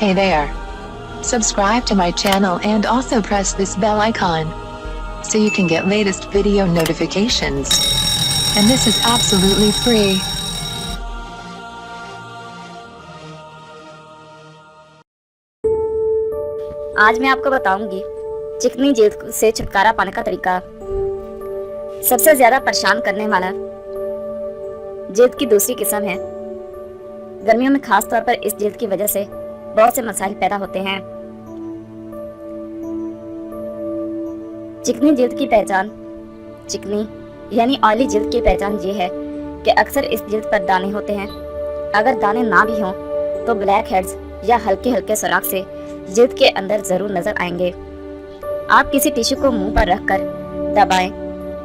Hey there. Subscribe to my channel and also press this bell icon so you can get latest video notifications. And this is absolutely free. आज मैं आपको बताऊंगी चिकनी जिल्द से छुटकारा पाने का तरीका। सबसे ज्यादा परेशान करने वाला जिल्द की दूसरी किस्म है। गर्मियों में खास तौर पर इस जिल्द की वजह से बहुत से मसाइल पैदा होते हैं। चिकनी जिल्द की पहचान, चिकनी यानी ऑयली जिल्द की पहचान ये है कि अक्सर इस जिल्द पर दाने होते हैं। अगर दाने ना भी हों तो ब्लैक हेड्स या हल्के हल्के सुराख से जिल्द के अंदर जरूर नजर आएंगे। आप किसी टिश्यू को मुंह पर रखकर दबाएं,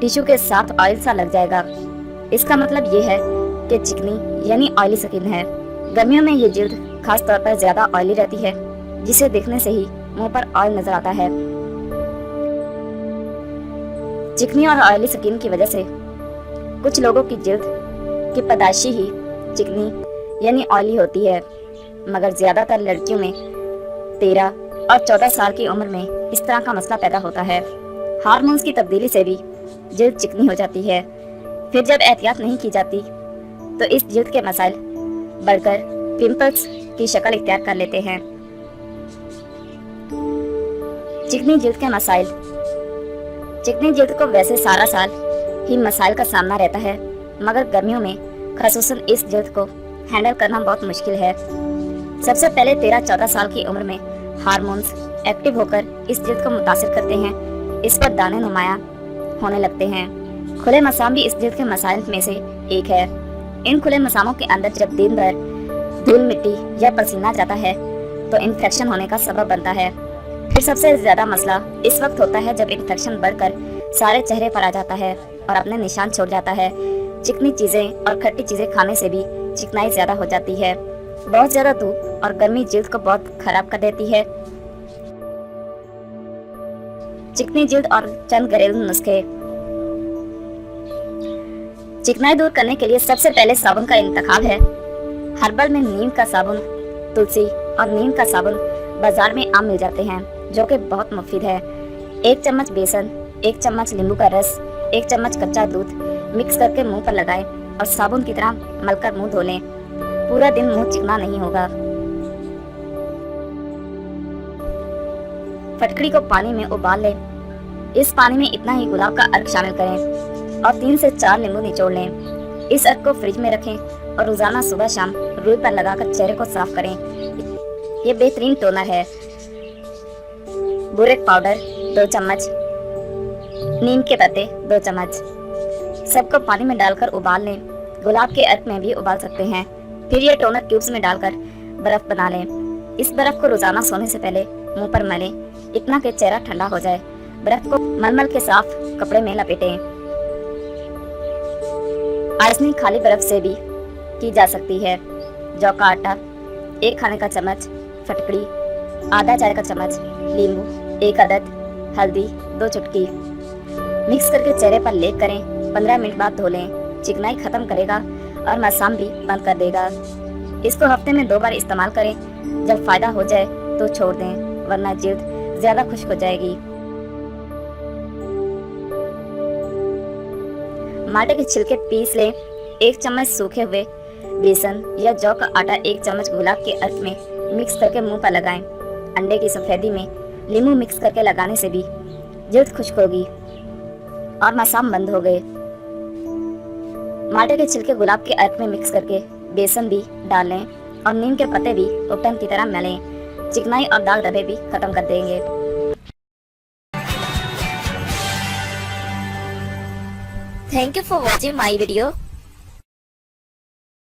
टिश्यू के साथ ऑयल सा लग जाएगा। इसका मतलब ये है कि चिकनी यानी ऑयली स्किन है। गर्मियों में ये जिल्द खास तौर पर ज्यादा ऑयली रहती है, जिसे देखने से ही मुंह पर ऑयल नजर आता है। चिकनी और ऑयली स्किन की वजह से कुछ लोगों की जिल्द की पैदाइशी ही चिकनी यानी ऑयली होती है, मगर ज्यादातर लड़कियों में 13 और 14 साल की उम्र में इस तरह का मसला पैदा होता है। हार्मोन्स की तब्दीली से भी जिल्द चिकनी हो जाती है। फिर जब एहतियात नहीं की जाती तो इस जिल्द के मसाइल बढ़कर पिंपल्स की शक्ल इख्तियार कर लेते हैं। चिकनी जिल्द के मसाइल। चिकनी जिल्द को वैसे सारा साल ही मसाइल का सामना रहता है, मगर गर्मियों में खासूसन इस जिल्द को हैंडल करना बहुत मुश्किल है। सबसे पहले 13-14 साल की उम्र में हार्मोन्स एक्टिव होकर इस जिल्द को मुतासिर करते हैं। इस पर दाने नुमाया होने लगते हैं। खुले मसाम भी इस जिल्द के मसाइल में से एक है। इन खुले मसामों के अंदर जब दिन भर धूल मिट्टी या पसीना जाता है तो इन्फेक्शन होने का सबब बनता है। फिर सबसे ज्यादा मसला इस वक्त होता है जब इन्फेक्शन बढ़कर सारे चेहरे पर आ जाता है और अपने निशान छोड़ जाता है। चिकनी चीजें और खट्टी चीजें खाने से भी चिकनाई ज्यादा हो जाती है। बहुत ज्यादा धूप और गर्मी जिल्द को बहुत खराब कर देती है। चिकनी जिल्द और चंद घरेलू नुस्खे। चिकनाई दूर करने के लिए सबसे पहले साबुन का इंतखाब है। हर्बल में नीम का साबुन, तुलसी और नीम का साबुन बाजार में आम मिल जाते हैं, जो कि बहुत मुफीद है। 1 चम्मच बेसन, 1 चम्मच नींबू का रस, 1 चम्मच कच्चा दूध मिक्स करके मुंह पर लगाएं और साबुन की तरह मलकर मुंह धो लें। पूरा दिन मुंह चिकना नहीं होगा। फटकड़ी को पानी में उबाल लें। इस पानी में इतना ही गुलाब का अर्क शामिल करें और 3 से 4 नींबू निचोड़ लें। इस अर्क को फ्रिज में रखें और रोजाना सुबह शाम रुई पर लगाकर चेहरे को साफ करें। ये बेहतरीन टोनर है। बुरेक पाउडर 2 चम्मच, नीम के पत्ते 2 चम्मच, सबको पानी में डालकर उबाल लें। गुलाब के अर्क में भी उबाल सकते हैं। फिर ये टोनर क्यूब्स में डालकर बर्फ बना लें। इस बर्फ को रोजाना सोने से पहले मुंह पर मलें, इतना कि चेहरा ठंडा हो जाए। बर्फ को मलमल के साफ कपड़े में लपेटें। आइसनिंग खाली बर्फ से भी की जा सकती है। जौ का आटा 1 खाने का चम्मच, फटकड़ी आधा चाय का चम्मच, नींबू 1 अदद, हल्दी 2 चुटकी मिक्स करके चेहरे पर लेप करें। 15 मिनट बाद धो लें। चिकनाई खत्म करेगा और मसाम भी बंद कर देगा। इसको हफ्ते में 2 बार इस्तेमाल करें। जब फायदा हो जाए तो छोड़ दें, वरना जिल्द ज्यादा खुश्क हो जाएगी। माल्टे के छिलके पीस लें। 1 चम्मच सूखे हुए बेसन या जौ का आटा 1 चम्मच गुलाब के अर्क में मिक्स करके मुंह पर लगाएं। अंडे की सफेदी में नींबू मिक्स करके लगाने से भी जिल्द खुश्क होगी और मसाम बंद हो गए। माल्टे के छिलके गुलाब के अर्क में मिक्स करके बेसन भी डाल लें और नीम के पत्ते भी उपटन की तरह मलें। चिकनाई और दाग धब्बे भी खत्म कर देंगे। Thank you for watching my video.